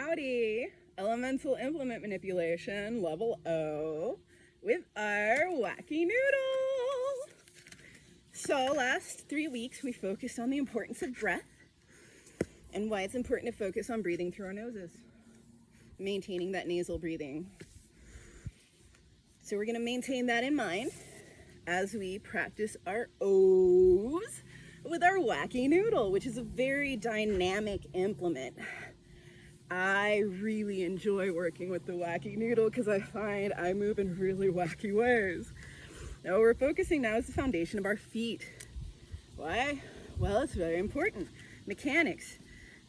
howdy. Elemental implement manipulation, level O, with our Wacky Noodle. So last 3 weeks, we focused on the importance of breath and why it's important to focus on breathing through our noses, maintaining that nasal breathing. So we're gonna maintain that in mind as we practice our O's with our Wacky Noodle, which is a very dynamic implement. I really enjoy working with the Wacky Noodle because I find I move in really wacky ways. Now what we're focusing now is the foundation of our feet. Why? Well, it's very important. Mechanics.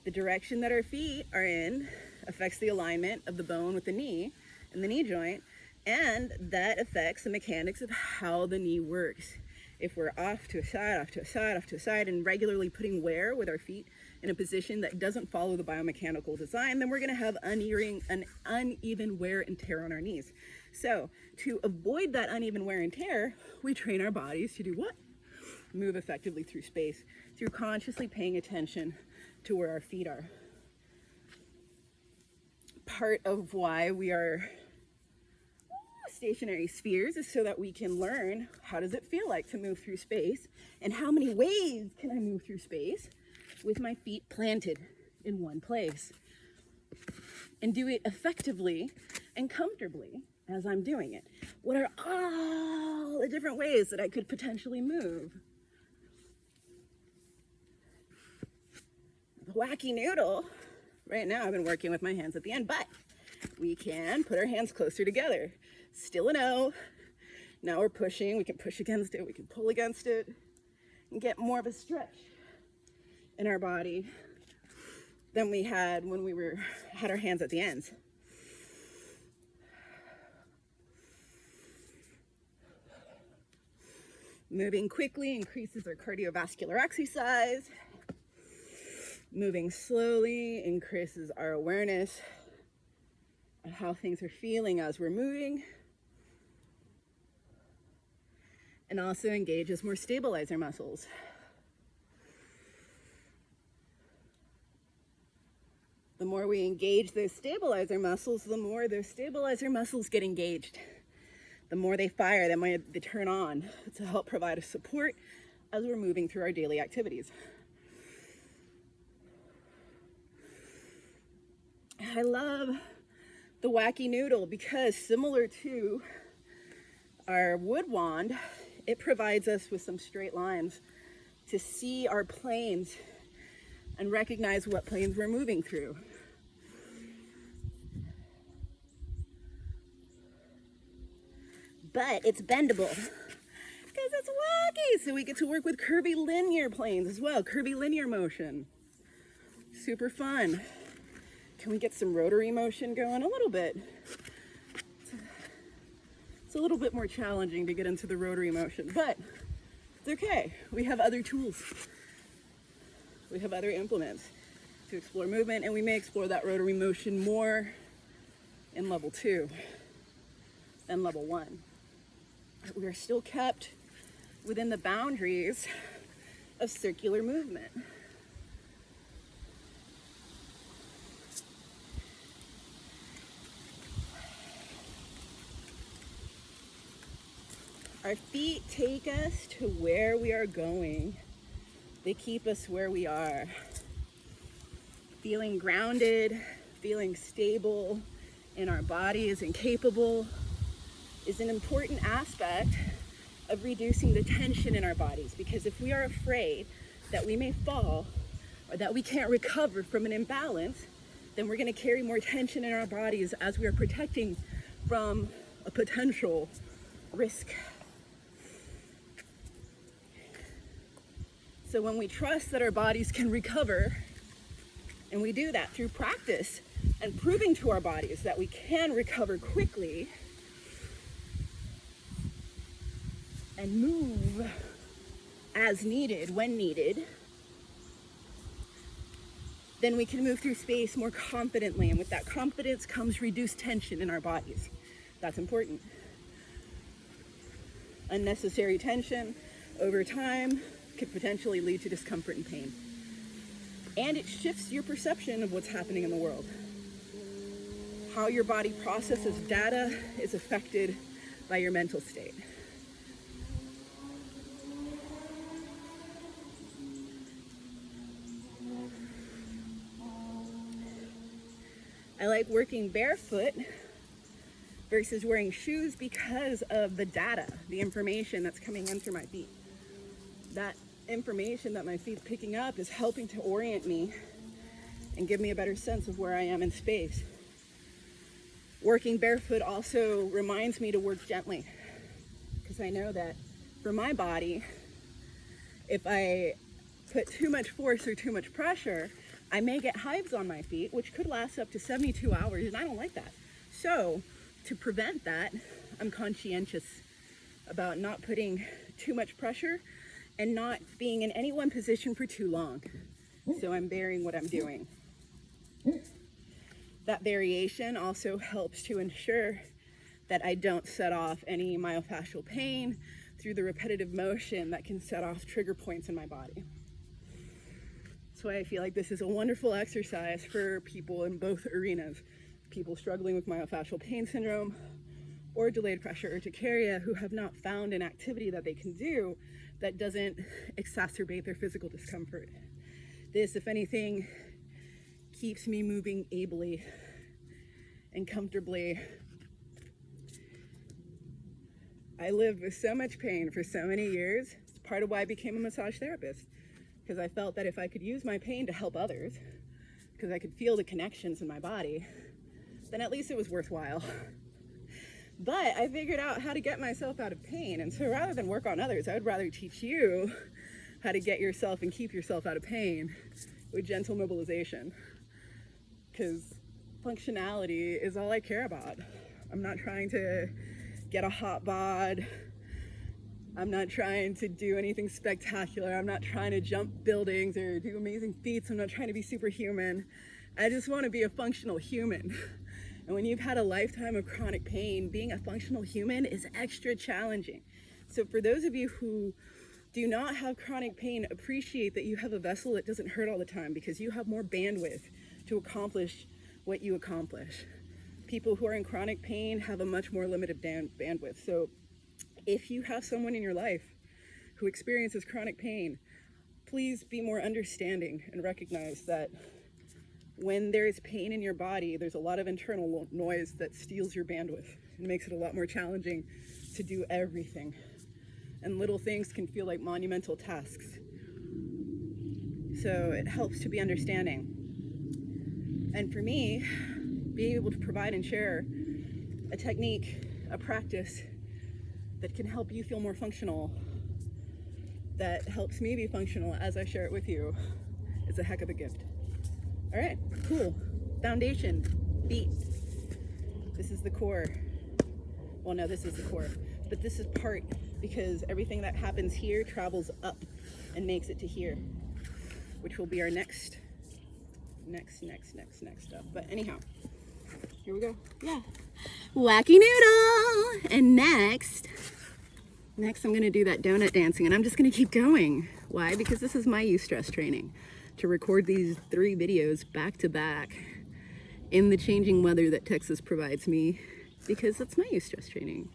The direction that our feet are in affects the alignment of the bone with the knee and the knee joint, and that affects the mechanics of how the knee works. If we're off to a side, off to a side, off to a side, and regularly putting wear with our feet in a position that doesn't follow the biomechanical design, then we're gonna have an uneven wear and tear on our knees. So to avoid that uneven wear and tear, we train our bodies to do what? Move effectively through space, through consciously paying attention to where our feet are. Part of why we are stationary spheres is so that we can learn how does it feel like to move through space and how many ways can I move through space with my feet planted in one place and do it effectively and comfortably as I'm doing it. What are all the different ways that I could potentially move? The Wacky Noodle, right now I've been working with my hands at the end, but we can put our hands closer together. Still an O. Now we're pushing. We can push against it. We can pull against it and get more of a stretch in our body than we had when we had our hands at the ends. Moving quickly increases our cardiovascular exercise. Moving slowly increases our awareness of how things are feeling as we're moving, and also engages more stabilizer muscles. The more we engage those stabilizer muscles, the more those stabilizer muscles get engaged. The more they fire, the more they turn on to help provide us support as we're moving through our daily activities. I love the Wacky Noodle because, similar to our wood wand, it provides us with some straight lines to see our planes and recognize what planes we're moving through. But it's bendable because it's wacky, so we get to work with curvy linear planes as well, curvy linear motion. Super fun. Can we get some rotary motion going? A little bit. It's a little bit more challenging to get into the rotary motion, but it's okay. We have other tools. We have other implements to explore movement, and we may explore that rotary motion more in level 2 than level 1. We are still kept within the boundaries of circular movement. Our feet take us to where we are going. They keep us where we are. Feeling grounded, feeling stable in our bodies and capable is an important aspect of reducing the tension in our bodies, because if we are afraid that we may fall or that we can't recover from an imbalance, then we're going to carry more tension in our bodies as we are protecting from a potential risk. So when we trust that our bodies can recover, and we do that through practice and proving to our bodies that we can recover quickly and move as needed, when needed, then we can move through space more confidently. And with that confidence comes reduced tension in our bodies. That's important. Unnecessary tension over time could potentially lead to discomfort and pain. And it shifts your perception of what's happening in the world. how your body processes data is affected by your mental state. I like working barefoot versus wearing shoes because of the data, the information that's coming in through my feet. That information that my feet's picking up is helping to orient me and give me a better sense of where I am in space. Working barefoot also reminds me to work gently, because I know that for my body, if I put too much force or too much pressure, I may get hives on my feet, which could last up to 72 hours, and I don't like that. So to prevent that, I'm conscientious about not putting too much pressure and not being in any one position for too long. So I'm varying what I'm doing. That variation also helps to ensure that I don't set off any myofascial pain through the repetitive motion that can set off trigger points in my body. That's why I feel like this is a wonderful exercise for people in both arenas. People struggling with myofascial pain syndrome or delayed pressure urticaria who have not found an activity that they can do that doesn't exacerbate their physical discomfort. This, if anything, keeps me moving ably and comfortably. I lived with so much pain for so many years. It's part of why I became a massage therapist, because I felt that if I could use my pain to help others, because I could feel the connections in my body, then at least it was worthwhile. But I figured out how to get myself out of pain, and so rather than work on others, I would rather teach you how to get yourself and keep yourself out of pain with gentle mobilization, because functionality is all I care about. I'm not trying to get a hot bod. I'm not trying to do anything spectacular. I'm not trying to jump buildings or do amazing feats. I'm not trying to be superhuman. I just want to be a functional human. And when you've had a lifetime of chronic pain, being a functional human is extra challenging. So for those of you who do not have chronic pain, appreciate that you have a vessel that doesn't hurt all the time, because you have more bandwidth to accomplish what you accomplish. People who are in chronic pain have a much more limited bandwidth. So if you have someone in your life who experiences chronic pain, please be more understanding and recognize that when there is pain in your body, there's a lot of internal noise that steals your bandwidth and makes it a lot more challenging to do everything. And little things can feel like monumental tasks. So it helps to be understanding. And for me, being able to provide and share a technique, a practice that can help you feel more functional, that helps me be functional as I share it with you, is a heck of a gift. All right, cool. Foundation, feet. This is the core. Well, no, this is the core, but this is part, because everything that happens here travels up and makes it to here, which will be our next step. But anyhow, here we go. Yeah. Wacky Noodle! And next I'm gonna do that donut dancing, and I'm just gonna keep going. Why? Because this is my eustress training, to record these 3 videos back to back in the changing weather that Texas provides me, because that's my eustress training.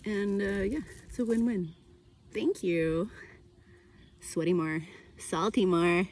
And yeah, it's a win-win. Thank you. Sweaty more, salty more.